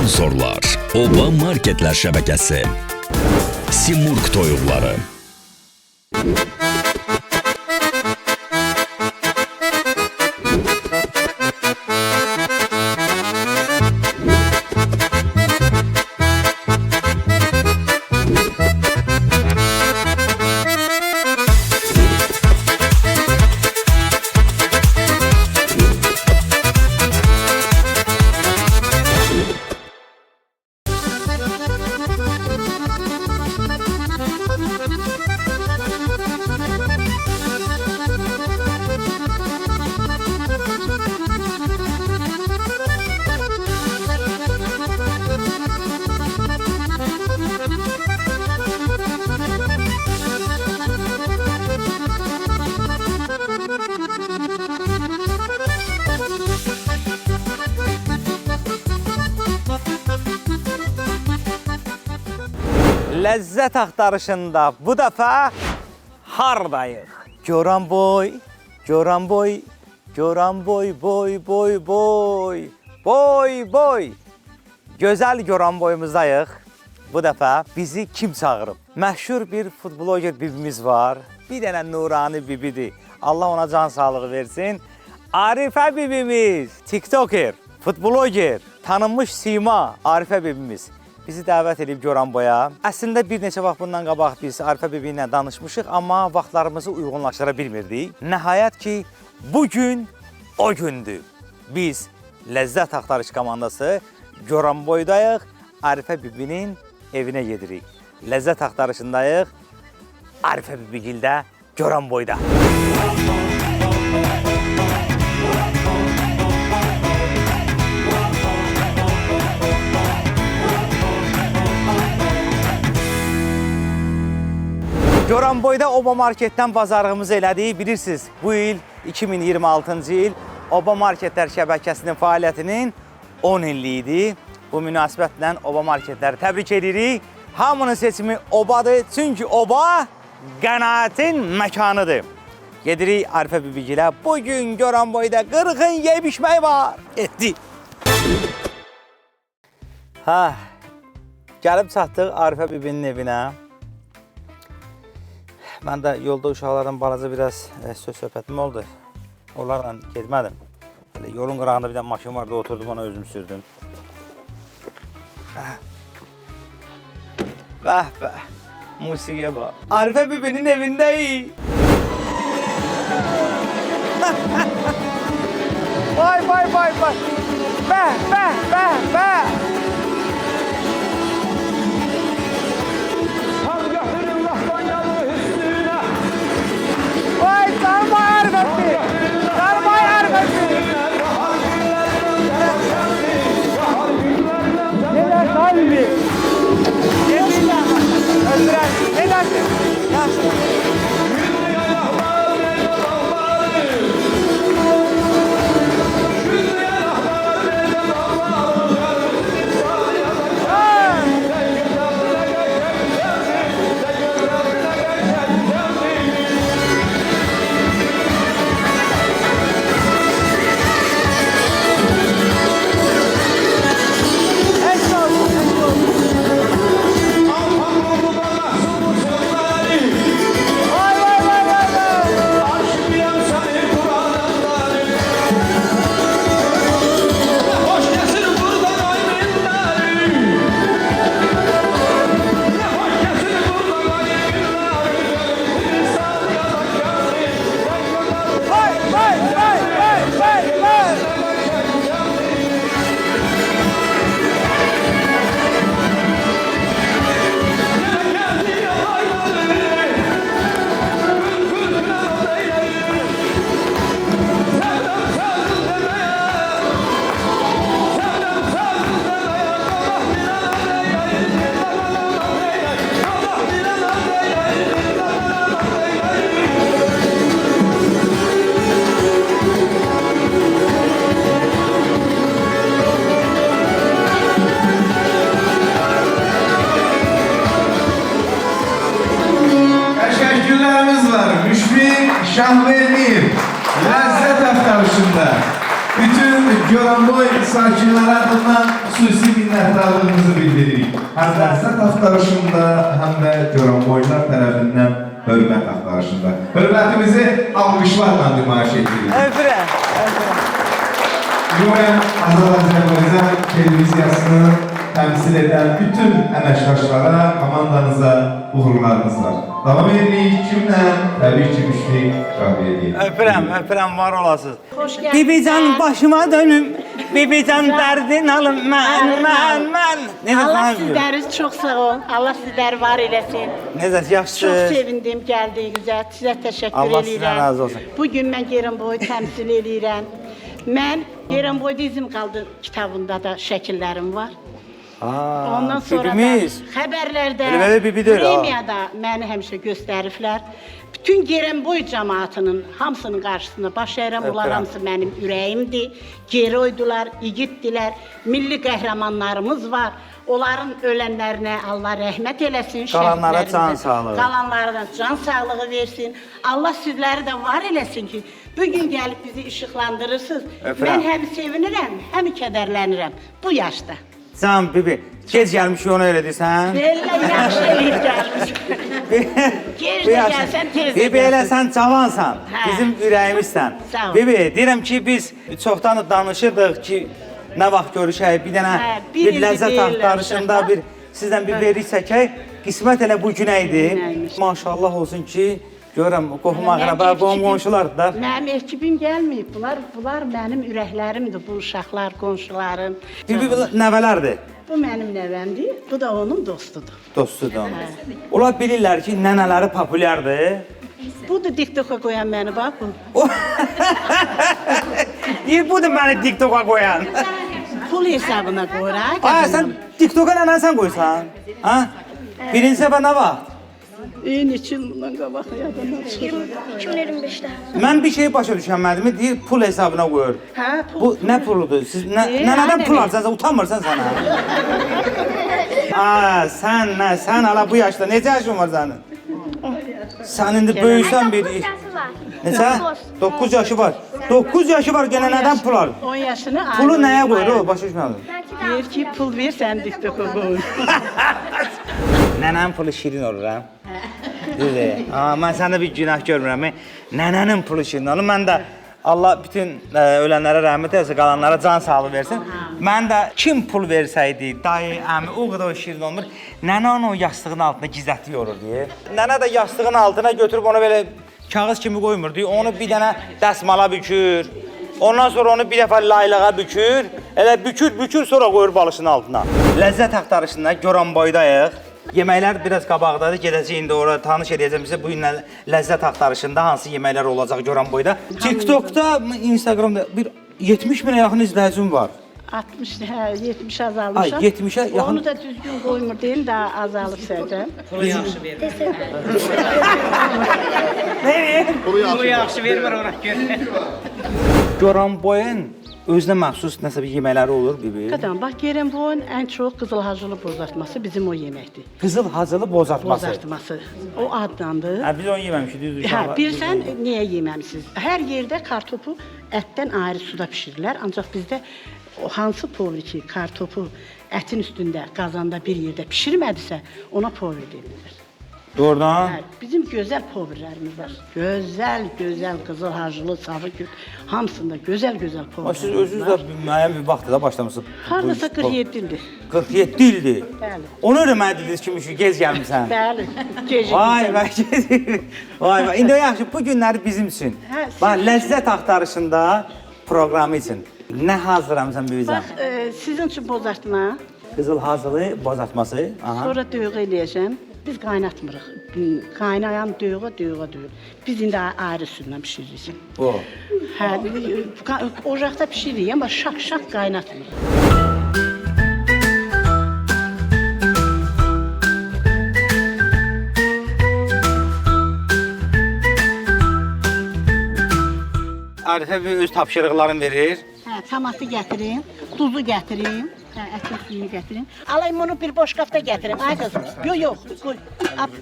Sponsorlar Oba Marketlər şəbəkəsi, Simurq toyuqları. Lezzet axtarışında bu dəfə hardayıq? Göran boy, göran boy, göran boy, boy, boy, boy, boy, boy. Gözəl göran boyumuzdayıq. Bu dəfə bizi kim çağırıb? Məşhur bir futbologer bibimiz var. Bir dənə nurani bibidir. Allah ona can sağlığı versin. Arifə bibimiz, tiktoker, futbologer, tanınmış sima Arifə bibimiz bizi dəvət edib Goranboya. Əslində bir neçə vaxt bundan qabaq biz Arifə bibi ilə danışmışıq, amma vaxtlarımızı uyğunlaşdıra bilmirdik. Nəhayət ki, bugün o gündür. Biz Ləzzət Axtarış komandası Goranboydayıq, Arifə bibinin evinə gedirik. Ləzzət Axtarışındayıq, Arifə bibigildə Goranboyda. Goranboyda Oba Marketdən bazarlığımızı elədik. Bilirsiniz, bu il 2026-cı il Oba Marketlər şəbəkəsinin fəaliyyətinin 10 illiyi idi. Bu münasibətlə Oba Marketləri təbrik edirik. Hamının seçimi Obadır, çünki Oba qənaətin məkanıdır. Gedirik Arifə bibigilə. Bugün Goranboyda qırğın yeyib-içmək var. Etdik. Gəlib çatdıq Arifə bibinin evinə. Mən də yolda uşaqlardan balaca biraz söz-söhbətim oldu. Onlarla getmədim. Böyle yolun qırağında bir də maşın vardı, oturdum, ona özüm sürdüm. Bəh bəh, musiqiyə bax. Arifə bibinin evindəyik. Vay vay vay vay. Bəh bəh bəh bəh. Şahverdiyev Lezzet Axtarışında bütün Goranboy sakinləri adından xüsusi minnətdarlığımızı bildiririk. Həm ləzzət axtarışında, həm də Goranboylar tərəfindən hörmət axtarışında. Hörmətimizi alqışlarla nümayiş etdiririk. Öpürəm. Ümumən Azərbaycan televiziyasını təmsil edən bütün əməkdaşlara, komandanıza uğurlarınız var. Davam edirik. Kimlə? Təbii ki, Müşfiq Şahbiyyə. Öpürəm, var olasınız. Hoş geldin. Bibican başıma dönüm, Bibican dərdin alım, mən. Necə Allah sana sizleri çok sağ ol. Allah sizleri var eylesin. Necə, Çok yaxşı. sevindim geldiğinizə. Sizə teşekkür Allah edirəm. sizdən razı olsun. Bugün mən Gerenboyu təmsil edirəm. Mən Gerenboy dizim qaldı kitabında da şəkillərim var. Ondan sonra bibimiz. da xəbərlərdə, Elə bibidir, ha. premiyada məni həmişə göstəriblər. Bütün Gerenboy cəmaatının hamısının qarşısında baş əyirəm. Onlar Öpürəm. hamısı mənim ürəyimdir. Geroydular, igiddilər. Milli qəhrəmanlarımız var. Onların ölənlərinə Allah rəhmət eləsin. Qalanlara şəhidlərimizə, can sağlığı. Qalanlara can sağlığı versin. Allah sizləri də var eləsin ki, bugün gəlib bizi işıqlandırırsınız. Öpürəm. Mən həm sevinirəm, həm kədərlənirəm bu yaşda. Can bibi, gec gəlmiş onu elə deyirsən? Belə yaxşı eləyib gəlmiş. Gec də gəlsən, tez də Bibi elə gəlsən. sən cavansan, Hə. bizim ürəyimizsən. Sağ ol. Bibi, deyirəm ki, biz çoxdan danışırdıq ki, nə vaxt görüşək, bir dənə Hə, bir bir ildir ləzzət deyirlər axtarışında uşaqlar. bir sizdən bir verik çəkək. Qismət elə bu günə idi. Günəymiş. Maşallah olsun ki, görürəm qohum əqrəba, Mənim qohum ekibim- qonşular da. Mənim ekibim gəlməyib. Bunlar mənim ürəklərimdir, bu uşaqlar, qonşularım. Bibi nəvələrdir. Bu mənim nəvəmdir, bu da onun dostudur. Dostudur onun. Onlar bilirlər ki, nənələri populyardır. Bu da TikToka qoyan məni, bax bu. Deyir, bu da məni TikToka qoyan. Pul hesabına qoyur, Ay, sən TikToka nənən sən qoysan? Ha? Birinci səfər nə vaxt? Neçə bundan qabaq yadımdan çıxır. 2025'te. Mən bir şey başa düşənmədim, deyir pul hesabına qoyur. Hə, pul. Bu nə puludur? Siz nənədən nə pul demək? alırsan, sən utanmırsan sən ha? Sən hala bu yaşda necə yaşın var sənin? Sən indi böyüksən bir... Neçə? 9 yaşı var. 9 yaşı var, gene nədən pul alır? 10 yaşını Pulu ayırır, nəyə qoyur o? ayırır. Başa düşmədim. Deyir ki, pul ver, sən TikToka qoy. Nənənin pulu şirin olur ha? Düzdür. Mən səndə bir günah görmürəm. Nənənin pulu şirin olur. Mən də Allah bütün ölənlərə rəhmət eləsin, qalanlara can sağlığı versin. Mən də kim pul versəydi, dayı, əmi, o qədər o şirin olmur. Nənə onu o yastığın altına gizlətli yorur deyə. Nənə də yastığın altına götürüb onu belə kağız kimi qoymur deyə. Onu bir dənə dəsmala bükür. Ondan sonra onu bir dəfə laylığa bükür. Elə bükür sonra qoyur balışın altına. Ləzzət axtarışında Goranboydayıq. Yeməklər biraz qabaqdadır. Gedəcək indi ora tanış edəcəm sizə. Bu gün ləzzət axtarışında hansı yeməklər olacaq Goranboyda. TikTokda, Instagramda bir 70 minə yaxın izləyicim var. 60, hə, 70 azalmışam. Ay, 70'e yaxın. Onu da düzgün qoymur deyil, daha azalıb səcəm. Goranboyun özünə məxsus nəsə bir yeməkləri olur bibi. Qadam, bax, Gerenboyun ən çox qızılhacılı bozartması bizim o yeməkdir. Qızıl hacılı bozartması. Bozartması. O adlandır. Hə, biz onu yeməmişik, düzdür. Hə, bilsən niyə yeməmisiniz? Hər yerdə kartopu ətdən ayrı suda bişirirlər, ancaq bizdə o hansı povri ki, kartopu ətin üstündə, qazanda bir yerdə bişirmədisə, ona povri deyilir. Doğrudan. Hə, bizim gözəl povrilərimiz var. Gözəl qızıl hacılı, savı gül, hamısında gözəl povri. Siz özünüz də müəyyən bir vaxtda başlamışsınız. Hardasa 47 ildir. 47 ildir. Bəli. Onu öyrənməyə dediniz ki, müşkü gec gəlmisən. Bəli, gecə. Vay vay. Vay. İndi yaxşı, bu günləri bizim üçün. Hə, Bax, ləzzət axtarışında proqramı üçün nə hazırlamısan bibizəm? Bax, sizin üçün bozartma, Qızıl hazırlı bozartması. Aha. sonra düyü eləyəcəm. Biz qaynatmırıq. Qaynayan düyü. Biz indi ayrı südlə bişiririk. O. Hə, ocaqda bişiririk, amma şaq qaynatmırıq. Arifə öz tapşırıqlarını verir. Hə, tomatı gətirin, duzu gətirin, hə, ətin suyunu gətirin. Alayım onu bir boşqabda gətirin. Ay qızım. Yox, qoy.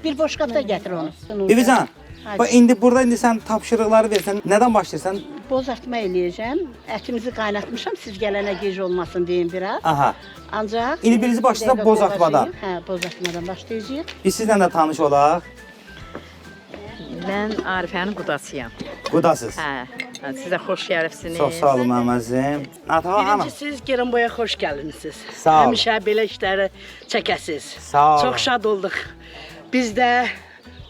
Bir boşqabda gətir onu. Bibizən, bax indi burada sən tapşırıqları versən, nədən başlayırsan? bozartma eləyəcəm. Ətimizi qaynatmışam, siz gələnə gec olmasın deyin biraz. Aha. Ancaq... İndi birinizi başlayaq dəqiqə bozartmadan. qovacağıq. Hə, bozartmadan başlayacağıq. Biz sizlə də tanış olaq. Mən Arifənin qudasıyam. Qudasız. Hə, sizə xoş gəlibsiniz. Çox sağ olun məmməzim. Natağa xanım. Birinci siz Gəlinboya xoş gəlmisiniz. Sağ olun. Həmişə belə işləri çəkəsiz. Sağ olun. Çox şad olduq. Biz də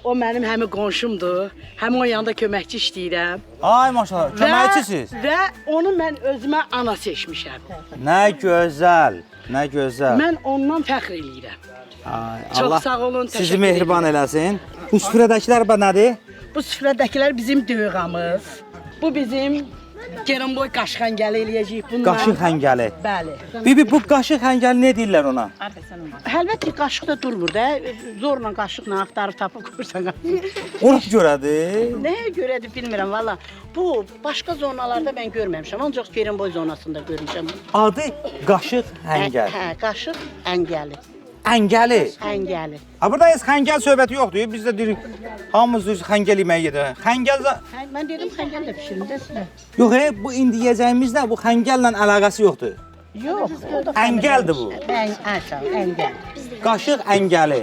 o mənim həmi qonşumdur. Həm onun yanında köməkçi işləyirəm. Ay maşallah, köməkçisiz. Və onu mən özümə ana seçmişəm. Nə gözəl, nə gözəl. Mən ondan fəxr eləyirəm. Ay, Çox sağ olun, sizi təşəkkür mehriban eləsin. Bu süfrədəkilər bu nədir? Bu süfrədəkilər bizim döyğamız. Bu bizim Gəlinboy qaşıq əngəli eləyəcəyik bunlar. Qaşıq həngəli. Bəli. Bibi bu qaşıq həngəli nə deyirlər ona? Əlbəttə qaşıq da durmur da. Zorla qaşıqla axtarıb tapıb qursan. Ona görədir. Nəyə görədir bilmirəm valla. Bu başqa zonalarda mən görməmişəm. Ancaq Gəlinboy zonasında görmüşəm. Adı qaşıq həngəl. Hə, qaşıq əngəli. Əngəli. Əngəli. Ha burada heç xəngəl söhbəti yoxdur. Biz də deyirik hamımız düz xəngəl yeməyi yedir. Xəngəl Hə, mən dedim xəngəl də bişirin də sizə. yox, bu indi yeyəcəyimizdə bu xəngəllə əlaqəsi yoxdur. Yox, o da Əngəldir bu. Əngəl. Qaşıq əngəli.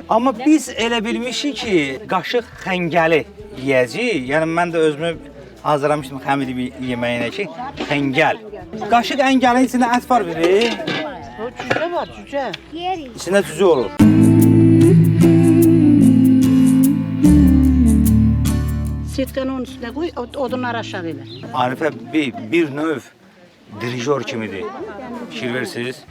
Amma biz elə bilmişik ki, qaşıq xəngəli yeyəcəyik. Yəni mən də özümü hazırlamışdım xəmiri yeməyinə ki, xəngəl. Qaşıq əngəlin içində ət var biri. O cücə var, cücə. İçində cücə olur. Sitkanı onun üstünə qoy, odunları aşağı elə. Arifə bir növ dirijor kimidir. Fikir versiniz.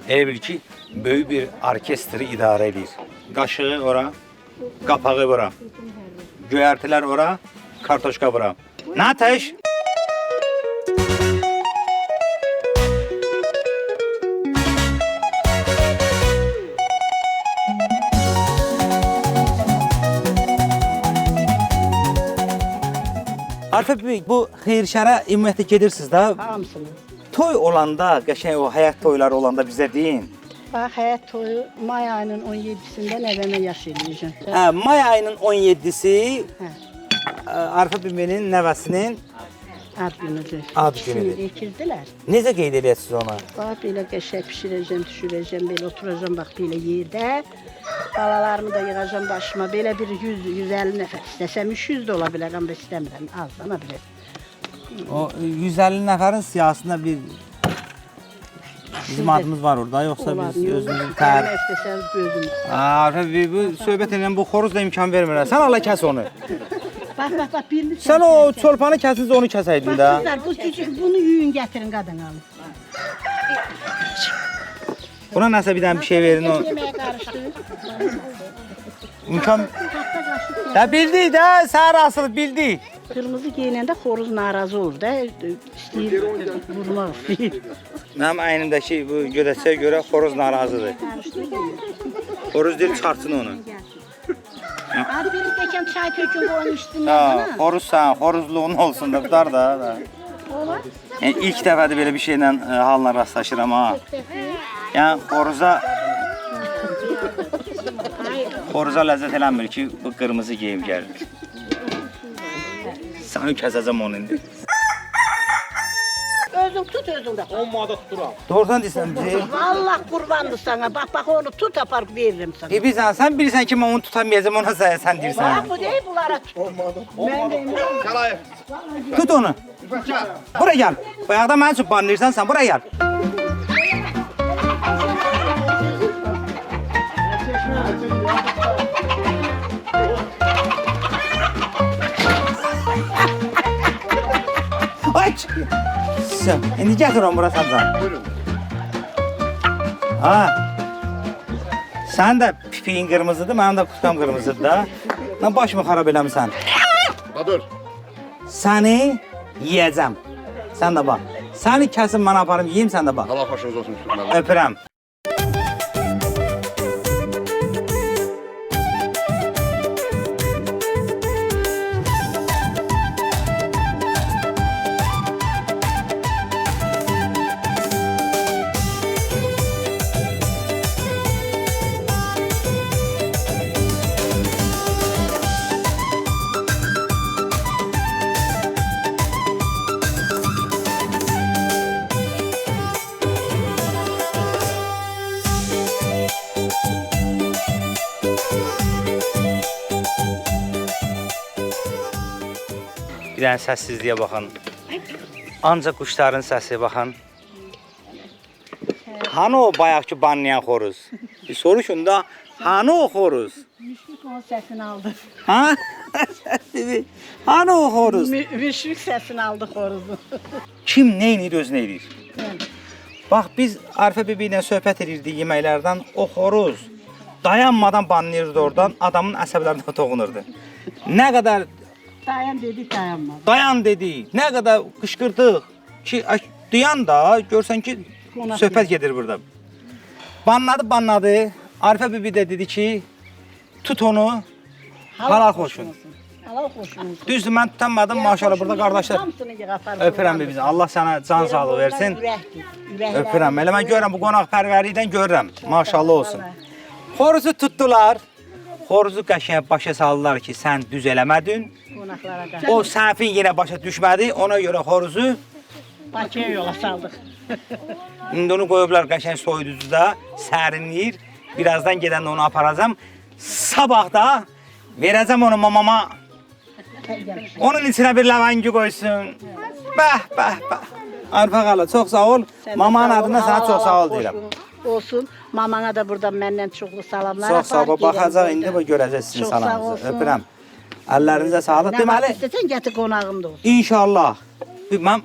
Elə bil ki, böyük bir orkestri idarə edir. Qaşığı ora, qapağı ora, göyərtilər ora, kartoşka ora. Nə ateş? Arifə bəy, bu xeyirşərə ümumiyyətlə gedirsiniz də. Hamısını. Toy olanda, qəşəng o həyat toyları olanda bizə deyin. Bax, həyat toyu may ayının 17-sində nəvəmə yaş eləyəcəm. Hə, may ayının 17-si Hə. Arifə bəyin nəvəsinin Ad günüdür. Ad İkisini günüdür. Yekirdilər. necə qeyd edirsiniz onu? Bax, belə qəşəng bişirəcəm, düşürəcəm, belə oturacam bax belə yerdə. Balalarımı da yığacam başıma. Belə bir 100-150 nəfər istəsəm 300 də ola bilər, amma istəmirəm. Azlana bilər. O 150 nəfərin siyasında bir bizim adımız var orada, yoxsa biz özümüzün tər... İstəsəniz gözüm. Arifə bəy, bu söhbət edən bu xoruzla imkan vermirlər. Sən Allah kəs onu. Bax, birini Sən o çolpanı kəsincə onu kəsəydin də. Qızlar, bu cücük, bunu yuyun gətirin qadın alın. Buna nəsə bir dənə bir şey verin o. Yeməyə qarışdırın. İmkan... Taxta qaşıq. Ya bildik də, səhər asılıb bildik. Qırmızı geyinəndə xoruz narazı olur da, istəyir vurmaq istəyir. Mənim əynimdəki bu gödəkçəyə görə xoruz narazıdır. Xoruz deyil, çıxartsın onu. Hadi bir stəkan çay tökün bu onun üstündən. Ha, xoruzsan, xoruzluğun olsun da, tutar da. Olar. Yəni, ilk dəfədir belə bir şeylə halına rastlaşıram ha. Yəni, xoruza ləzzət eləmir ki, bu qırmızı geyim gəlir. Səni kəsəcəm onu indi. Özün tut özündə. Doğrudan deyirsən bizi. Allah qurbandır sana. Bax onu tut apar veririm sana. Bilirsən, sən bilirsən ki, mən onu tutamayacağım, ona sən deyirsən. Bax bu deyil bunlara tut. Mən deyim. Tut onu. Buraya gəl. Bayaqda mənə üçün banlayırsan, sən buraya gəl. Aç! İndi gətir onu bura sancan. Buyurun. Ha. Sən də pipiyin qırmızıdır, mənim də kutkam qırmızıdır da. Mən başımı xarab eləmişsən. Badur. Səni yiyəcəm. Sən də bax. Səni kəsin mən aparım yiyeyim, sən də bax. Allah xoşunuz olsun. Öpürəm. Bir dənə səssizliyə baxın. Ancaq quşların səsi baxın. Hani o bayaqki banlayan xoruz? Bir soruşun da, hani o xoruz? Müşfik onun səsini aldı. Ha? Hani o xoruz? Müşfik səsini aldı xoruzun. Kim nə edir, öz nə edir? Bax, biz Arifə bibi ilə söhbət edirdik yeməklərdən, o xoruz dayanmadan banlayırdı oradan, adamın əsəblərinə toxunurdu. Nə qədər Dayan dedik, dayanmadı. dayan dedik, nə qədər qışqırdıq ki, dayan da, görsən ki, söhbət gedir burada. Banladı. Arifə bibi də dedi ki, tut onu, halal xoşun. Halal xoşun. Düzdür, mən tutanmadım, maşallah burada qardaşlar. Hamısını yığapar. Öpürəm bibimizi, Allah sənə can sağlığı versin. Öpürəm, elə mən görürəm, bu qonaqpərvərlikdən görürəm, maşallah olsun. Xoruzu tutdular, xoruzu qəşəng başa saldılar ki, sən düz eləmədin. Qonaqlara da. O səhvin yenə başa düşmədi, ona görə xoruzu Bakıya yola saldıq. İndi onu qoyublar qəşəng soyuducuda, sərinləyir. Birazdan gedəndə onu aparacam. Sabah da verəcəm onu mamama. Onun içinə bir lavangi qoysun. Bəh. Arifə xala, çox sağ ol. Mamanın adına sənə çox sağ ol deyirəm. Olsun. Mamana da buradan məndən çoxlu salamlar Çox sağ ol, baxacaq indi bu görəcək sizin Çox sağ salamınızı. olsun. Öpürəm. Əllərinizə sağlıq. Deməli, Deməli, istəsən gətir qonağım da olsun. İnşallah.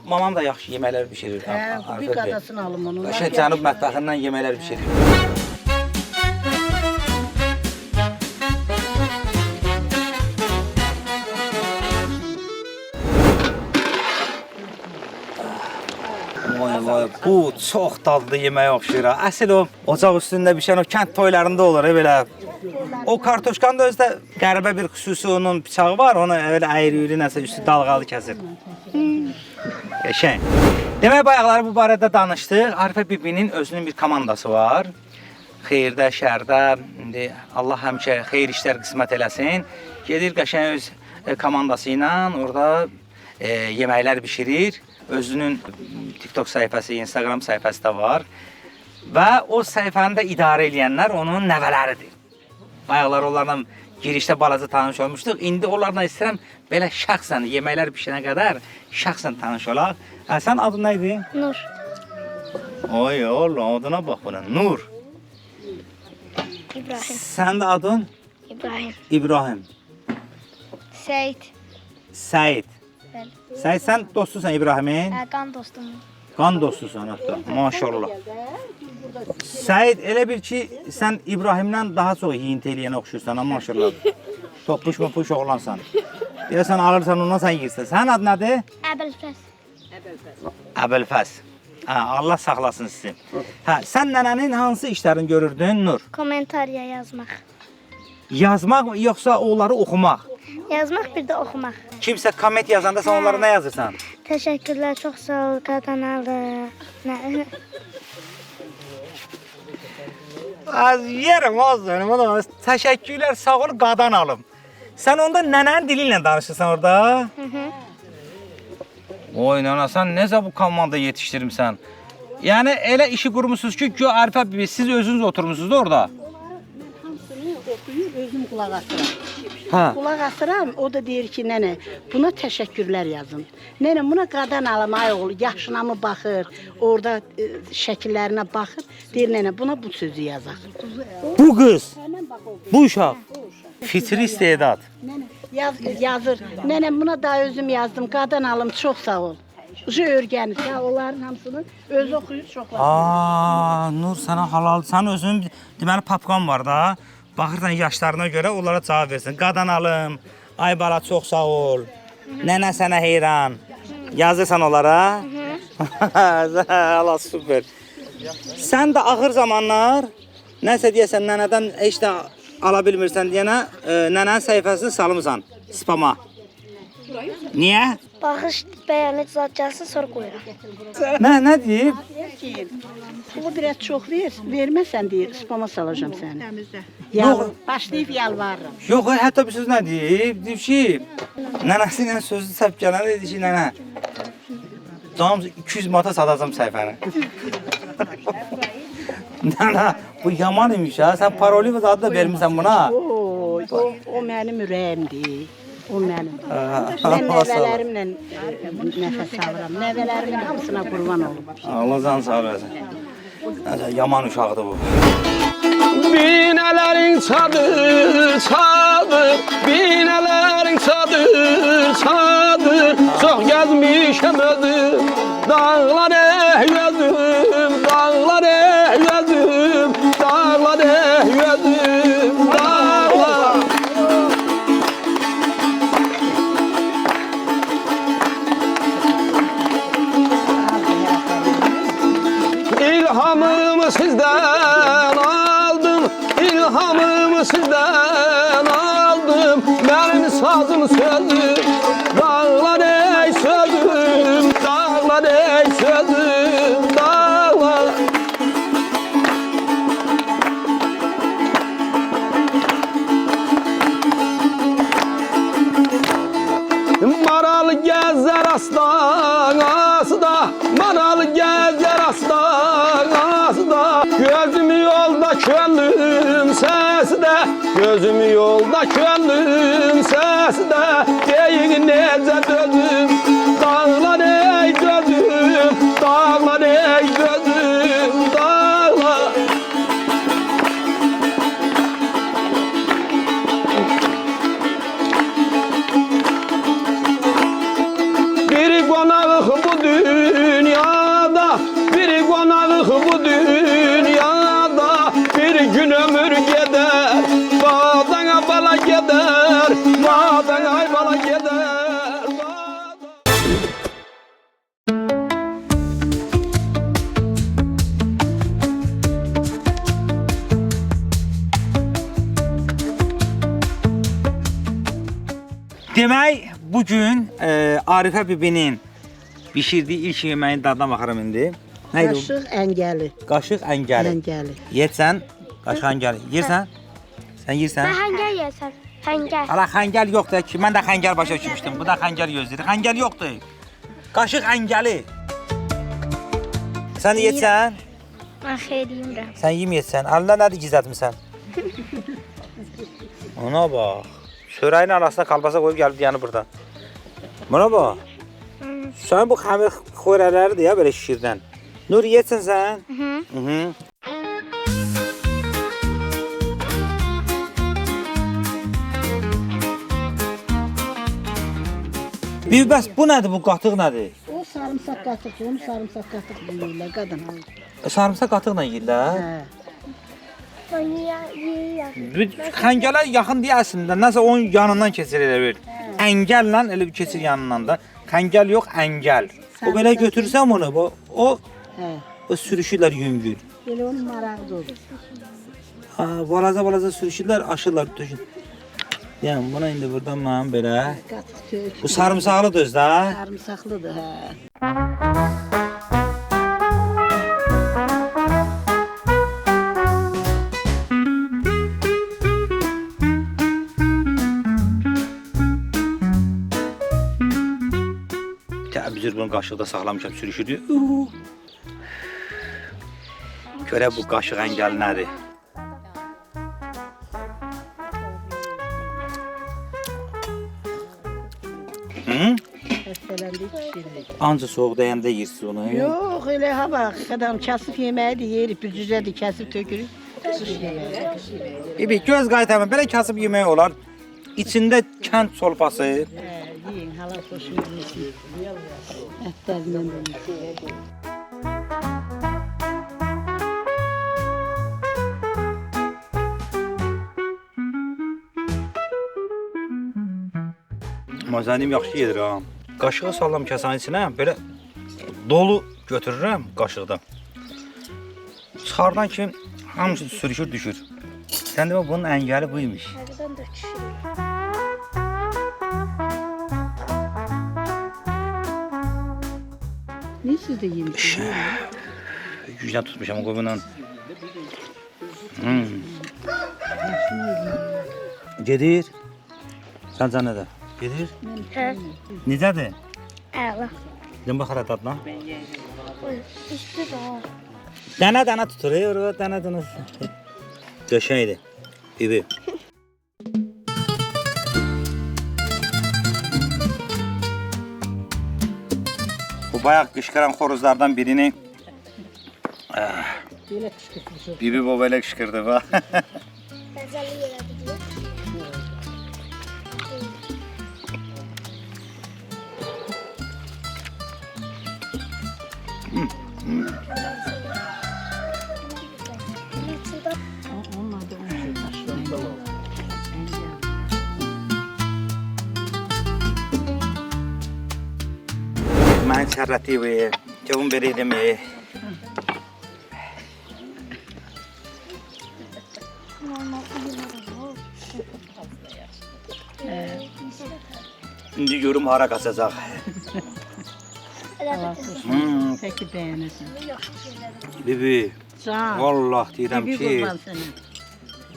Mamam da yaxşı yeməklər bişirir. Bir qadasını alım onu. Qəşəng cənub mətbəxindən yeməklər bişirir. Vay, bu çox dadlı yeməyə oxşayır. Əsl o ocaq üstündə bişən o kənd toylarında olur belə. O kartoşkanın da özdə qəribə bir xüsusi onun bıçağı var. Onu elə əyri-üyri nəsə üstü dalğalı kəsir. Qəşəng. Demək bayaqları bu barədə danışdıq. Arifə bibinin özünün bir komandası var. Xeyirdə, şərdə, indi Allah həmişə xeyir işlər qismət eləsin. Gedir qəşəng öz komandası ilə orada yeməklər bişirir. Özünün TikTok səhifəsi, Instagram səhifəsi də var. Və o səhifəni də idarə edənlər onun nəvələridir. Bayaqlar onlarla girişdə balaca tanış olmuşduq. İndi onlarla istəyirəm belə şəxsən yeməklər bişənə qədər şəxsən tanış olaq. Sən adın nə idi? Nur. Oy Allah, adına bax buna. Nur. İbrahim. Sən də adın? İbrahim. İbrahim. Seyit. Səid. Bəli. Səid, sən dostusan İbrahimin? Qan dostum. Qan dostusan hətta. Maşallah. Səid, elə bil ki, sən İbrahimdən daha çox yiyinti eləyənə oxşursan, maşallah. Topuş oğlansan. Deyəsən, alırsan ondan sən yiyirsən. Sənin adın nədir? Əbəlfəz. Əbəlfəz. Allah saxlasın sizi. Sən nənənin hansı işlərini görürdün, Nur? Kommentariya yazmaq. Yazmaq yoxsa onları oxumaq? Yazmaq bir də oxumaq. Kimsə komment yazanda sən onlara nə yazırsan? Təşəkkürlər, çox sağ ol, qadanalı. Az yerim olsun. Təşəkkürlər, sağ ol, qadan alım. Sən onda nənənin dili ilə danışırsan orada? Oy nənə, sən necə bu komanda yetişdirmişsən? Yəni elə işi qurmusunuz ki, Arifə bibi, siz özünüz oturmusunuz da orada. Hamısını oxuyur, özüm qulaq asıram. Hə. Qulaq asıram, o da deyir ki, nənə, buna təşəkkürlər yazın. Nənə, buna qadan alım, ay oğlu, yaşına mı baxır, orada şəkillərinə baxır. Deyir, nənə, buna bu sözü yazaq. Bu qız, bu uşaq, fitri istedad. Nənə, yazır. Nənə, buna da özüm yazdım, qadan alım, çox sağ ol. Ucu örgənir, onların hamısını özü oxuyur, çoxlar. Nur, sənə halal, sən özünün deməli papqan var da. Baxırsan yaşlarına görə onlara cavab versin. Qadan alım, ay bala çox sağ ol, nənə sənə heyran. Yazırsan onlara? Allah, süper. Sən də axır zamanlar nəsə deyəsən nənədən heç də ala bilmirsən deyənə nənənin səhifəsini salmısan spama. Niyə? Baxış bəyənlik zat gəlsin, sonra qoyuram. Nə deyib? O biraz çox verməsən deyir, spama salacağım səni. Yox. Başlayıb yalvarıram. Yox, hətta bir söz nə deyib? Deyib ki, nənəsi ilə sözü səb gələn dedi ki, nənə, canım 200 mata satacam səhifəni. Nənə, bu yaman imiş ha, sən paroli adı da vermirsən buna. O mənim ürəyimdir. O mənim. Mən nəvələrimlə nəfəs alıram. Nəvələrimin hamısına qurban olum. Allah can sağ versin. Yaman uşaqdır bu. Binələrin çadır, çadır, binələrin çadır, çadır. Çox gəzmişəm özüm, dağlar gözüm, dağlar gözüm, dağlar gözüm, dağlar. İlhamımı sizdən aldım, ilhamımı sizdən aldım. Mənim sazım sözüm, dağlar ey sözüm, dağlar ey sözüm, dağlar. Maral gəzər aslan asda, maral gəzər aslan asda. Gözüm yolda könlüm səsdə, gözüm yolda könlüm səsdə. Deyin necə dözüm, dağlar ey dözüm, dağlar ey dözüm, dağlar. Bir qonaq bu dünyada, bir qonaq bu dünyada. Bir gün ömür gedər, badana bala gedər, badana bala gedər. Demək, bugün Arifə bibinin bişirdiyi ilk yeməyin dadına baxıram indi. Neydi o? Qaşıq əngəli. Qaşıq əngəli. Əngəli. Yersən, qaşıq əngəli. Yersən? Sən yersən? Ben hangi yersen? Hangi? Ala xəngəl yoxdur ki, mən də xəngəl başa düşmüşdüm. Bu da xəngəl gözləyir. Xəngəl yoxdur. Qaşıq əngəli. Sən də yersən? Ben xeyriyim de. Sən yeməyəsən. Əlində nədir gizlətmisən? Ona bax. Çörəyin arasına kalbasa qoyub gəlib yanı burada. Buna bax. Sən bu xəmir xörələridir ya belə şişirdən. Nur yetsən sən? Hı. Bir bəs bu nədir, bu qatıq nədir? O sarımsaq qatıq, onu sarımsaq qatıq deyirlər qadın. Sarımsaq qatıqla yeyirlər. Hə. Ben yiyeyim. Xəngələ yaxın deyə əslində, nəsə onun yanından keçir elə bir. Əngəllə elə bir keçir yanından da. Xəngəl yox, əngəl. O belə götürsəm onu, o Hə. sürüşürlər yüngül. Elə onun maraqlı olur. Ha, balaca sürüşürlər, aşırlar tökün. Yəni buna indi buradan mən belə. Qatıq kök. Bu sarımsaqlı düz də. Sarımsaqlıdır, hə. Təbzir bunu qaşıqda saxlamışam, sürüşürdü. Görə bu qaşıq əngəli nədir? Xəstələndik, pişirdik. Anca soğuk dəyəndə yeyirsiz onu. Yox, elə ha bax, adam kəsib yeməyi də yeyirik, büzüzədir, kəsib tökürük. Qış yeməyi. Bir göz qaytarma, belə kasıb yemək olar. İçində kənd solpası. Hə, yeyin, halal xoşunuz yesin. Ətlərindən də yesin. Mazanim yaxşı gedir ha. Qaşığı salam kasanın içinə, belə dolu götürürəm qaşıqdan. Çıxardan ki, hamısı sürüşür, düşür. Sən demə bunun əngəli buymuş. Nereden de düşürüyor. Ne siz de yemişsiniz? Gücdən tutmuşam o qobundan. Gedir. Səncə nədir? Gedir. He. Necədir? Əla. Dən baxara dadına. Üstü de o. Dənə tuturuyor, dənə. Döşəkdir. Bibi. bayaq qışqıran xoruzlardan birini Bibi baba elə qışqırdı bax. Təzəli yerədir deyə. Mən şərrəti kevun vereydim. İndi görüm hara qaçacaq. Peki beğenirsin. Bibi, Can. vallah deyirəm Bibi ki, qurban sənə.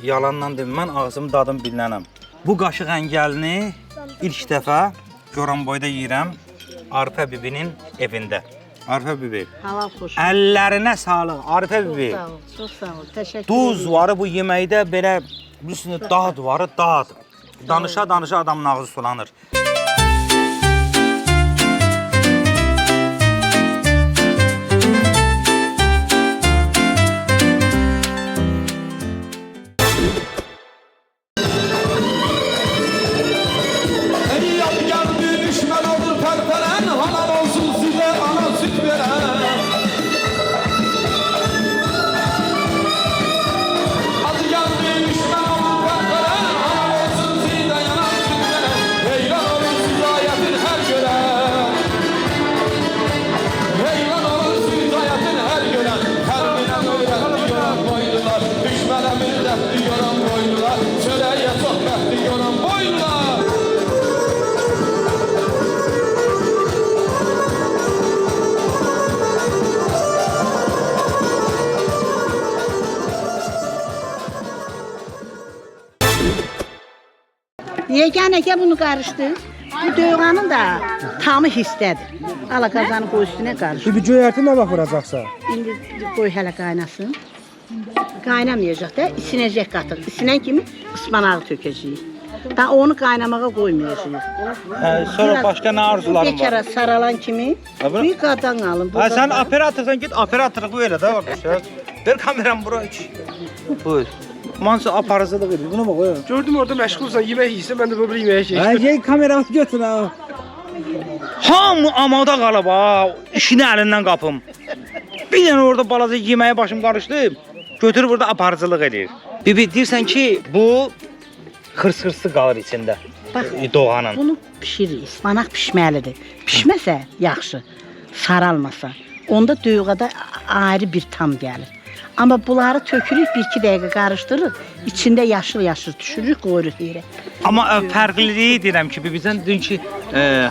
yalandan demə, mən ağzım dadım bilinənəm. Bu qaşıq əngəlini ilk dəfə Goranboyda yeyirəm, Arifə bibinin evində. Arifə bibi, Halal xoş. əllərinə sağlıq, Arifə bibi. Sağ ol, çox sağ ol. Təşəkkür Duz varı bu yeməkdə belə, bilirsiniz, dad varı, dad. Danışa-danışa adamın ağzı sulanır. Ey yadigar bir düşman olur perperen, halal olsun size ana süt veren. Yadigar bir düşman olur perperen, halal olsun size yana süt veren. Heyran olur siz hayatın her gören. Heyran olur siz hayatın her gören. Kalbine öğretti yoran boylular, düşmana milletti yoran boylular, çöreğe sohbetti yoran boylular. Yeganə ki bunu qarışdı. Bu dövğanın da tamı hissədir. Ala qazanı qoy üstünə qarışdı. Bir göyərti nə vaxt vuracaqsa? İndi qoy hələ qaynasın. Qaynamayacaq da, isinəcək qatıq. İsinən kimi ıspanağı tökəcəyik. Da onu qaynamağa qoymayacağıq. Sonra başqa nə arzuların Bir kərə saralan kimi bir qadan alın. Ha, sən operatorsan git, operatorluq elə də qardaş. Ver kameramı bura iç. Buyur. Mansı aparıcılıq edir. Buna bax. Gördüm orada məşğulsan, yemək yeyirsən, mən də böyle yeməyə keçdim. Gəl kameramı götür ha. Hamı amada qalıb ha. İşini əlindən qapım. Bir dənə orada balaca yeməyə başım qarışdı. Götürüb burada aparıcılıq edir. Bibi deyirsən ki, bu xırs-xırslı qalır içində. Bax, doğanın. bunu pişiririk. Ispanaq pişməlidir. Pişməsə yaxşı, saralmasa. Onda döyğada ayrı bir tam gəlir. Amma bunları tökürük, 1-2 dəqiqə qarışdırırıq. İçində yaşıl-yaşıl düşürürük, qoyuruq yerə. Amma fərqliliyi deyirəm ki, bizdən dünkü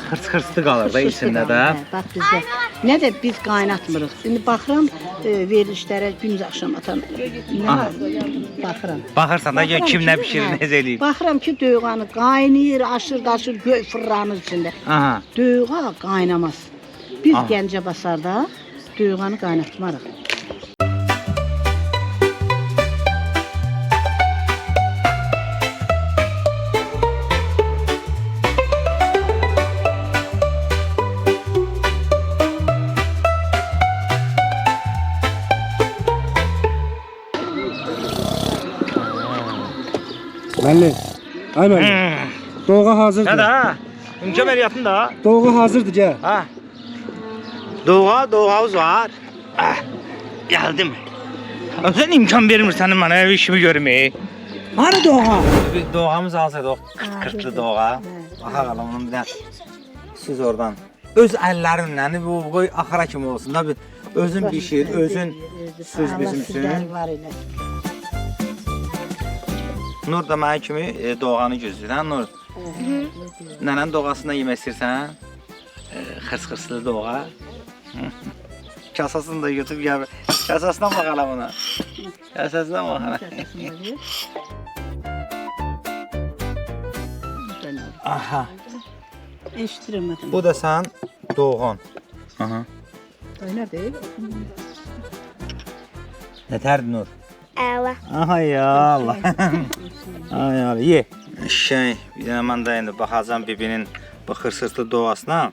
xırs-xırslı qalır da içində də. Bax bizdə. Nə də biz qaynatmırıq. İndi baxıram verilişlərə gün axşam atan. Baxıram. Baxırsan da kim nə bişirir, necə eləyir. Baxıram ki, döyğanı qaynayır, aşır-daşır, göy fırlanır içində. Aha. Döyğa qaynamaz. Biz Gəncəbasarda döyğanı qaynatmarıq. Mənli. Ay mənli. Doğğa hazırdır. Nə də? İmkan veriyyatın da. Doğğa hazırdır, gəl. Ha. Doğağız var. Ah, geldim. Sen imkan vermirsən mənə ev işimi görməyə. Hani doğğa? Doğamız hazırdır, o kırklı doğa. Bakalım onun bir de siz oradan. Öz əllərinlə bu qoy axıra kimi olsun da bir özün bişir, özün süz bizimsin. Nur da mənə kimi doğanı gözləyir, hə Nur? Nənənin doğasında yemək istəyirsən? Xırs-xırslı doğa. Kasasını da götürüb gəl. Kasasına bakalım ona. Kasasına bakalım. Aha. Eşitdirəm. Bu da sən doğan. Aha. Qaynar deyil. Nətərdir Nur? Əla. Aha ya Allah. Ay ya ye. Bir dənə mən də indi baxacağam bibinin bu xırsırslı doğasına.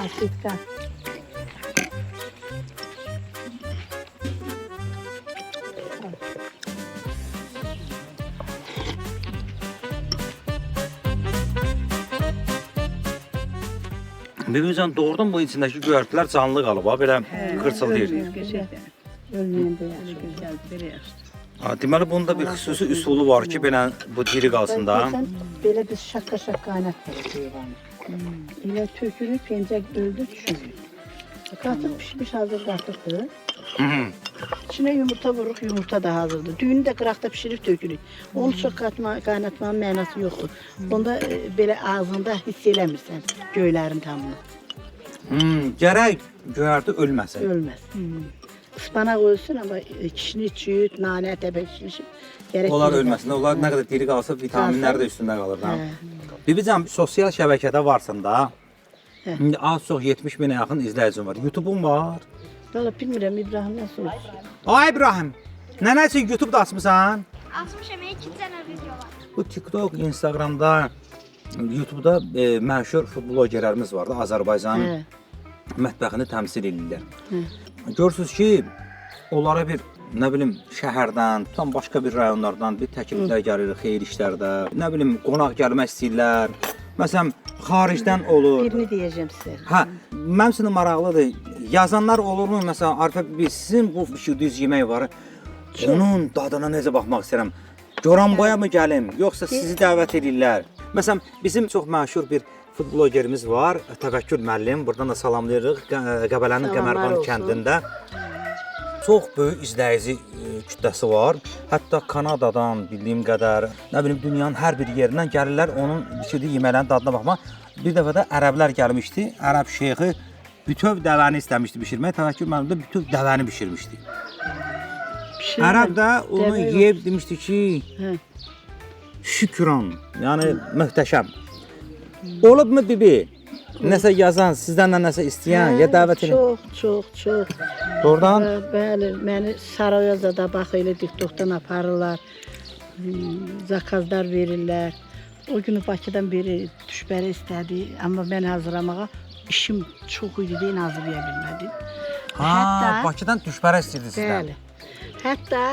Salçitka. Bibimcan doğrudan bu içindəki göyərtilər canlı qalıb ha, belə qırçıldayır. Ölməyəndə yaxşı. Ha, deməli bunda bir xüsusi üsulu var ki, belə bu diri qalsın da. Belə biz şaqqa qaynatdırıq heyvanı. Elə tökülüb, pencək öldü, düşürük. Qatıq pişmiş hazır qatıqdır. İçinə yumurta vururuq, yumurta da hazırdır. Düyünü də qıraqda pişirib tökülük. Onu çox qaynatmanın mənası yoxdur. Onda belə ağzında hiss eləmirsən göylərin tamını. Gərək göyərti ölməsin. Ölməz. Ispanaq ölsün, amma kişini çüyüt, nanə, təbək kişmişib. Onlar ölməsin. Onlar nə qədər diri qalsa vitaminlər də üstündə qalır. Bibican, sosial şəbəkədə varsın da. İndi az çox 70 minə yaxın izləyicim var. YouTube'un var. Valla bilmirəm, İbrahimdən soruşsun. Ay İbrahim, nə üçün YouTube'da açmısan? Açmışam, 2 dənə video var. Bu TikTok, Instagram'da, YouTube'da məşhur blogerlərimiz var da, Azərbaycanın mətbəxini təmsil edirlər. Görürsünüz ki, onlara bir, nə bilim, şəhərdən, tutan başqa bir rayonlardan bir təkliflər gəlir, xeyir işlərdə, nə bilim, qonaq gəlmək istəyirlər. Məsələn, xaricdən olur. Birini deyəcəm sizə. Hə, mənim üçün maraqlıdır. Yazanlar olurmu? Məsələn, Arifə bir sizin bu düz yemək var. Onun dadına necə baxmaq istəyirəm? Goranboya mı gəlim, yoxsa sizi dəvət edirlər? Məsələn, bizim çox məşhur bir food blogerimiz var, Təvəkkül müəllim. Buradan da salamlayırıq. Qəbələnin Qəmərvan kəndində. Çox böyük izləyici kütləsi var. Hətta Kanadadan bildiyim qədər, nə bilim dünyanın hər bir yerindən gəlirlər onun pişirdiyi yeməklərin dadına baxmaq. Bir dəfə də ərəblər gəlmişdi. Ərəb şeyxi bütöv dəvəni istəmişdi bişirmək. Təvəkkül müəllim də bütöv dəvəni bişirmişdi. Ərəb də onu yeyib demişdi ki, şükran, yəni möhtəşəm. Olubmu bibi? Nəsə yazan, sizdən də nəsə istəyən, ya dəvət edin? Çox. Doğrudan? Bəli, məni Sarayoyada bax elə TikTokdan aparırlar. Zakazlar verirlər. O günü Bakıdan beri düşbəri istədi, amma mən hazırlamağa işim çox idi deyə hazırlaya bilmədim. Ha, Bakıdan düşbərə istəyirdi sizdən. Bəli. Hətta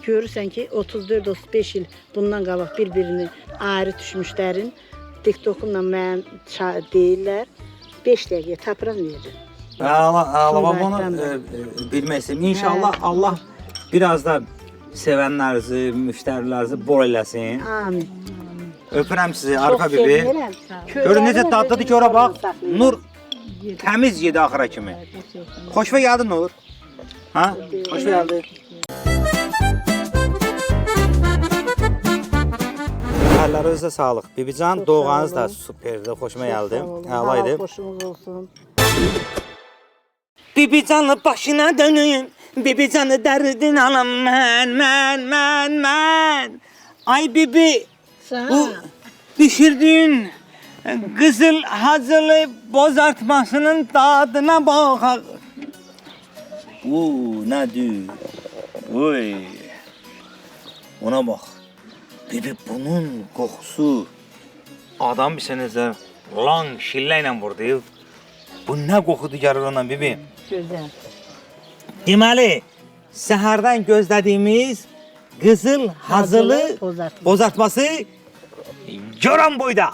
görürsən ki, 34-35 il bundan qabaq bir-birini ayrı düşmüşlərin TikTokumla mən deyirlər, 5 dəqiqə tapıram verəcəm. Ağlama bunu bilmək istəyirəm. İnşallah Allah biraz da sevənlərinizi, müştərilərinizi bol eləsin. Amin. Öpürəm sizi Arifə bibi. Görün necə dadlıdır ki, ora bax. Nur təmiz yedi axıra kimi. Xoşva gəldi Nur. Ha? Xoşva gəldi. Əllərinizə sağlıq. Bibican, doğanız da superdi, xoşuma gəldi. Əla idi. Xoşumuz olsun. Bibicanı başına dönün, Bibicanı dərdin alam mən. Ay bibi, bu pişirdiyin qızıl hazırlı bozartmasının dadına bax. Nədir? Oy, ona bax. Bibi bunun qoxusu adam bir sənəcə lan şillə ilə vurdu. Bu nə qoxudur gəlir ondan bibi? Gözəl. Deməli, səhərdən gözlədiyimiz qızıl hazırlı bozartması Goranboyda.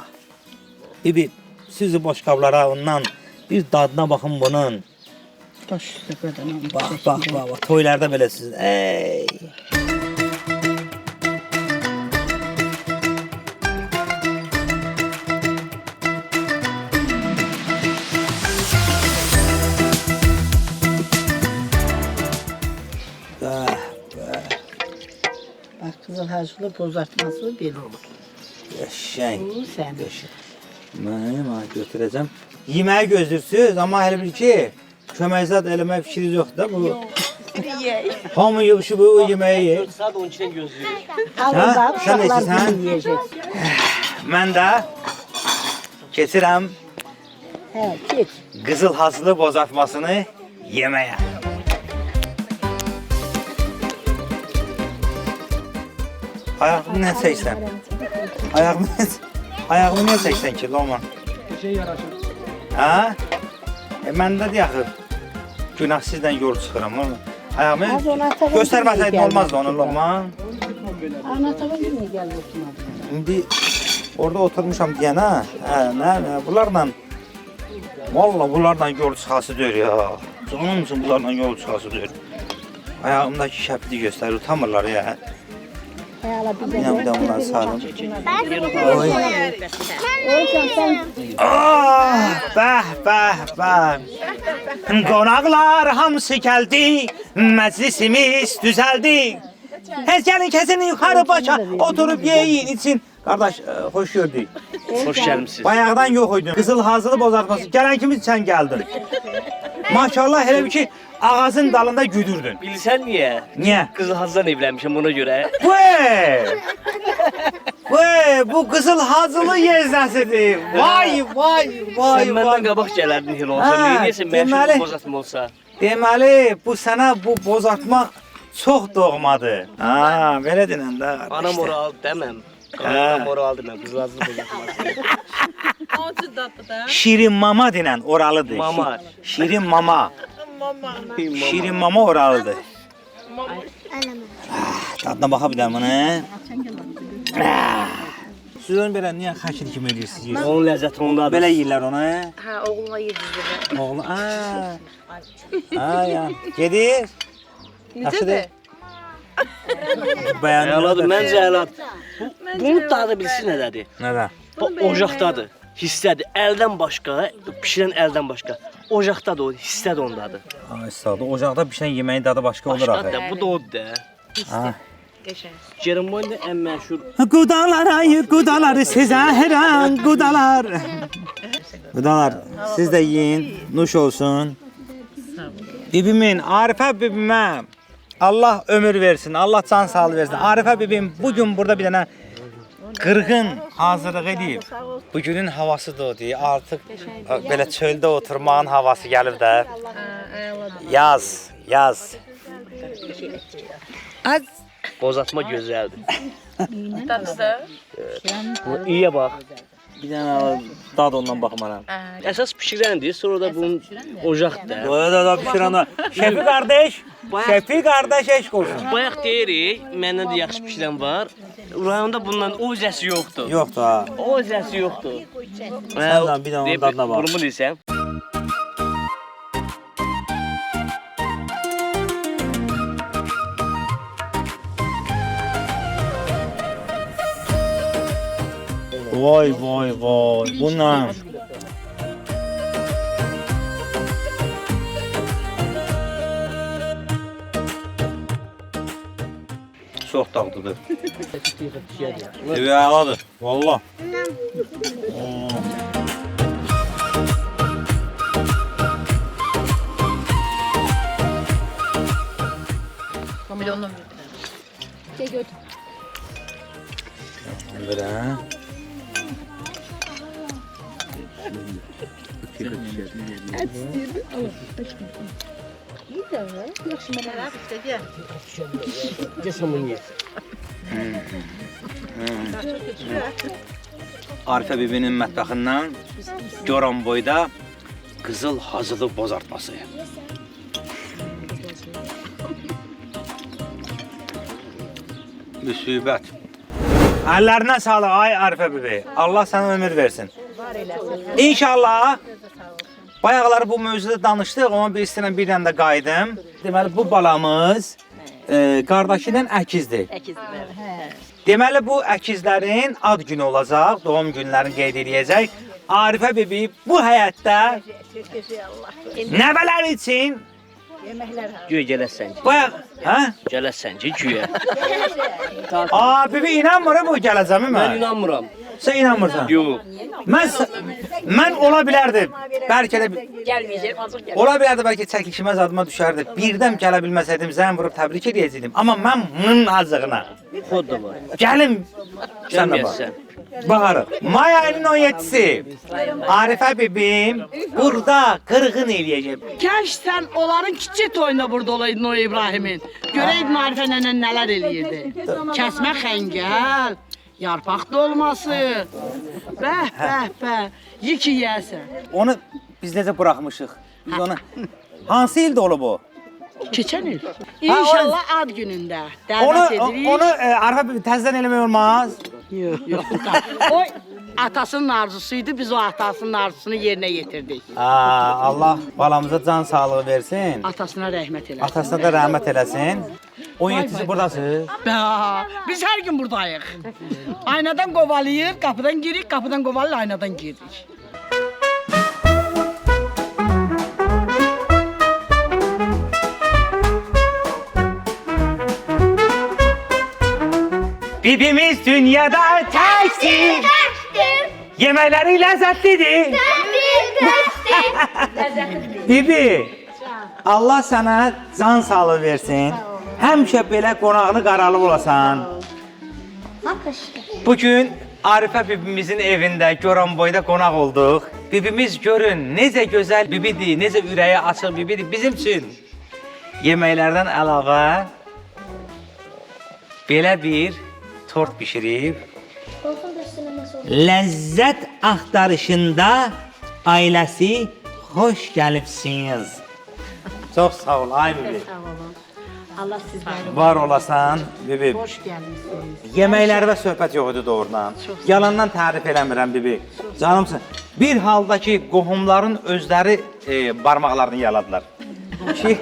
Bibi, sizi boşqablara ondan bir dadına baxın bunun. Baş üstə qədər. Bax, toylarda beləsiz. Ey! Bax, qızıl hacılı bozartması belə olur. Qəşəng. Bu sənin. Mənim götürəcəm. Yeməyi gözləyirsiniz, amma hələ bir ki, köməkzad eləmək fikriniz yoxdur da bu. Hamı yığışıb o yeməyi yer. Saat 12'den gözlüyoruz. Ha? Sən neçəsən? Mən də keçirəm Hə, keç. qızıl hazırlı bozartmasını yeməyə. Ayağını nə çəksən? Ayağını niyə çəksən ki, Loman? Bir şey yaraşır. Ha? Məndə də yaxı. Günah sizdən yol çıxıram. Ayağımı göstərməsəydin olmazdı onu Loğman. Ana tava niyə gəldi oturmadı? İndi orada oturmuşam deyənə, nə, bunlarla, valla bunlarla yol çıxası deyir ya. Canım üçün bunlarla yol çıxası deyir. Ayağımdakı şəpidi göstərir, utanmırlar ya. Yine bir de bunları sardım. Bəh. Qonaqlar hamısı gəldi, məclisimiz düzəldi. Heç gəlin kesin yuxarı başa oturup yeyin için. Kardeş, hoş gördük. Hoş gelmişsiniz. Bayağıdan yok idin. Qızıl hazırlı bozartması. Gələn kimi sen geldin. Maşallah hele bir ki ağacın dalında güdürdün. Bilirsən niye? Niye? Kızıl Haz'dan evlenmişim ona göre. Bu qızıl hazırlı yeznəsidir. Vay. Sen benden qabaq gələrdin hil olsa. Ha, Neyəsin məşhur deməli- bozatma olsa. Deməli, bu sənə bu bozartma çox doğmadır. Ha, belə denən də. Ana moral demem. Ha. Ana moral demem. Kızıl Haz'ın bozatması. Şirin mama denən oralıdır. Mama. Şirin mama. Şirin mama oralıdır. Tadına baxa bir də bunu. Siz onu belə niyə xəşir kimi edirsiniz? Onun ləzzəti ondadır. Belə yeyirlər onu. Hə, oğluma yedirdim. Oğlum, ya. Gedir. Necədir? Əladır, məncə əlad. Bunun dadı bilsin nədədir? Nədə? Bu ocaqdadır, hissədir. Əldən başqa, pişirən əldən başqa. Ocaqdadır o, hissədir ondadır. Ay sağ ol. Ocaqda bişən yeməyin dadı başqa olur Başqadır axı. da, bu da odur da. Ha. Cerimboyun da ən məşhur. Qudalar ayı qudaları sizə hər an qudalar. Qudalar siz də yiyin, nuş olsun. Bibimin, Arifə bibimə Allah ömür versin, Allah can sağlığı versin. Arifə bibim bugün burada bir dənə qırğın hazırlıq edib. Bugünün havası da odur. Artıq belə çöldə oturmağın havası gəlib də. Yaz. Bozatma gözəldir. İyiyə bax. Bir dənə dad ondan baxmaram. Əsas pişirəndir, sonra da bunun ocaqdır. Da pişirən. Şefi qardaş eşq olsun. Bayaq deyirik, məndən də yaxşı pişirən var. Rayonda bundan o özəsi yoxdur. Yoxdur ha. O özəsi yoxdur. Sən bir də onun dadına bax. Bunu deyirsən. Vay. Bunlar. Çox dadlıdır. Əladır. Valla. Belə. Desən bunu ye. Arifə bibinin mətbəxindən Goranboyda qızıl hazırlıq bozartması. Müsibət. Əllərinə sağlıq ay Arifə bibi. Allah sənə ömür versin. İnşallah. Bayaqları bu mövzuda danışdıq, amma bir istəyirəm bir dənə də qayıdım. Deməli bu balamız qardaşından əkizdir. Deməli bu əkizlərin ad günü olacaq, doğum günlərini qeyd edəcək. Arifə bibi bu həyatda nəvələr üçün Güyə gələsən ki. bayaq, hə? Gələsən ki, güyə. Bibi inanmır bu gələcəmi Mən mən? inanmıram. Sən inanmırsan? Yox. Mən ola bilərdi. Bəlkə də Gəlməyəcək, azıq gəl. ola bilərdi bəlkə çəkilişməz adıma düşərdi. Birdən gələ bilməsəydim zəng vurub təbrik edəcəydim. Amma mən bunun azığına Xod da var. gəlim sən də bax. Gəlməyəsən. Baxarıq. May ayının 17-si Arifə bibim burada qırğın eləyəcək. Kəş sən onların kiçik toyunda burada olaydın o İbrahimin. Görəydin Arifə nənə nələr eləyirdi. Kəsmə xəngəl, yarpaq dolması. Bəh. Yiki yeyəsən. Onu biz necə buraxmışıq? Biz onu hansı ildə olub o? Keçən il. İnşallah ad günündə Onu dəvət edirik. onu Arif abi təzədən eləmək olmaz. Yox. O atasının arzusuydu, biz o atasının arzusunu yerinə yetirdik. Allah balamıza can sağlığı versin. Atasına rəhmət eləsin. Atasına da rəhmət eləsin. 17-si buradasınız. Biz hər gün buradayıq. Aynadan qovalayır, qapıdan girik, qapıdan qovalayır, aynadan giririk. Bibimiz dünyada təkdir. Yeməkləri ləzzətlidir. Bibi, Allah sənə can sağlığı versin. Həmişə belə qonaqlı qaralıb olasan. Bugün Arifə bibimizin evində Goranboyda qonaq olduq. Bibimiz görün necə gözəl bibidir, necə ürəyi açıq bibidir bizim üçün. Yeməklərdən əlavə belə bir tort bişirib. Ləzzət axtarışında ailəsi xoş gəlibsiniz. Çox sağ ol ay bibi. Sağ olun. Allah sizləri Var olasan bibi. hoş gəlmisiniz. Yeməklərə söhbət yox idi doğrudan. Yalandan tərif eləmirəm bibi. Canımsın. Bir halda ki qohumların özləri barmaqlarını yaladılar. Ki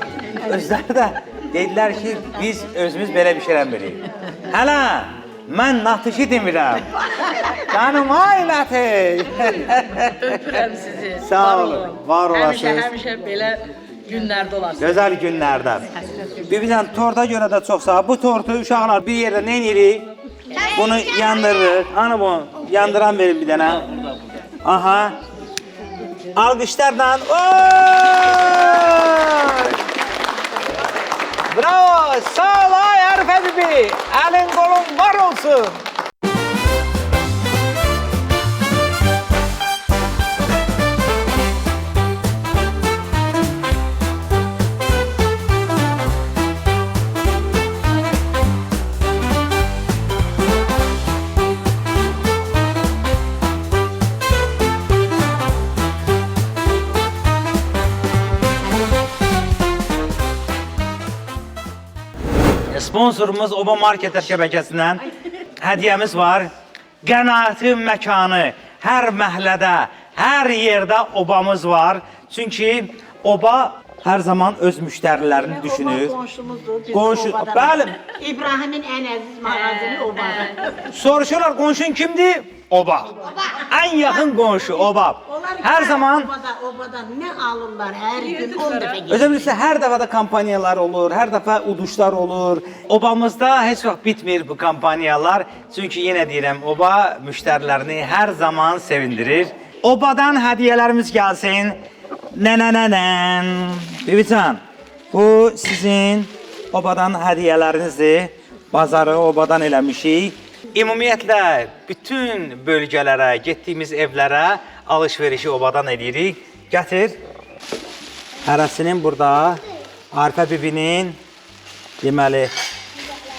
özləri də dedilər ki biz özümüz belə bir şey eləmirik. Hələ mən natışı demirəm. Canım ailəti. Öpürəm sizi. Sağ olun. Var olasınız. Həmişə belə günlərdə olasınız. Gözəl günlərdə. Bibizən torta görə də çox sağ ol. Bu tortu uşaqlar bir yerdə nə edirik? Bunu yandırırıq. Hani bu yandıran verin bir dənə. Aha. Alqışlarla. Oy! Bravo. Sağ ol ay Arifə bibi. Əlin qolun var olsun. Sponsorumuz Oba Marketlər şəbəkəsindən hədiyyəmiz var. Qənaəti məkanı, hər məhəllədə, hər yerdə obamız var. Çünki oba hər zaman öz müştərilərini düşünür. Qonşumuzdur. biz Qonşu, obadan- bəli. İbrahimin ən əziz mağazini obadır. Soruşurlar qonşun kimdir? Oba. Ən yaxın qonşu oba. Hər zaman Obadan nə alırlar hər gün 10 dəfə gedir. özümüzdə hər dəfə də kampaniyalar olur, hər dəfə uduşlar olur. Obamızda heç vaxt bitmir bu kampaniyalar. Çünki yenə deyirəm, oba müştərilərini hər zaman sevindirir. Obadan hədiyyələrimiz gəlsin. Nənənənən. Bibican, bu sizin obadan hədiyyələrinizdir. Bazarı obadan eləmişik. Ümumiyyətlə, bütün bölgələrə, getdiyimiz evlərə alış-verişi obadan edirik. Gətir. Hərəsinin burada, Arifə bibinin, deməli,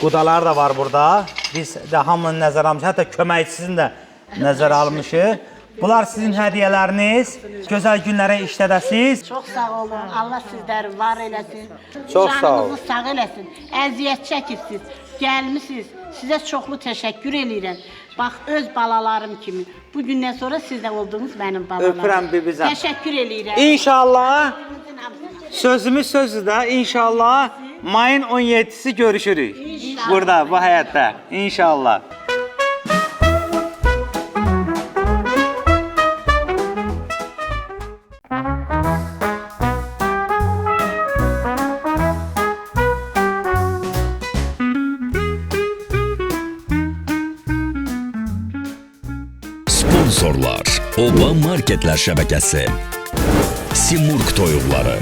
qudalar da var burada. Biz də hamının nəzər almışıq, hətta köməkçisini də nəzər almışıq. Bunlar sizin hədiyyələriniz, gözəl günlərə işlədəsiniz. Çox sağ olun. Allah sizləri var eləsin. Çox sağ olun. Canınızı sağ eləsin. Əziyyət çəkirsiniz. Gəlmisiniz. Sizə çoxlu təşəkkür eləyirəm. Bax, öz balalarım kimi. Bu gündən sonra siz də olduğunuz mənim balalarım. Öpürəm bibizəm. Təşəkkür eləyirəm. İnşallah, sözümüz sözdür də, inşallah mayın 17-si görüşürük. Burada, bu həyətdə. İnşallah. Sponsorlar Oba Marketlər şəbəkəsi. Simurq toyuqları.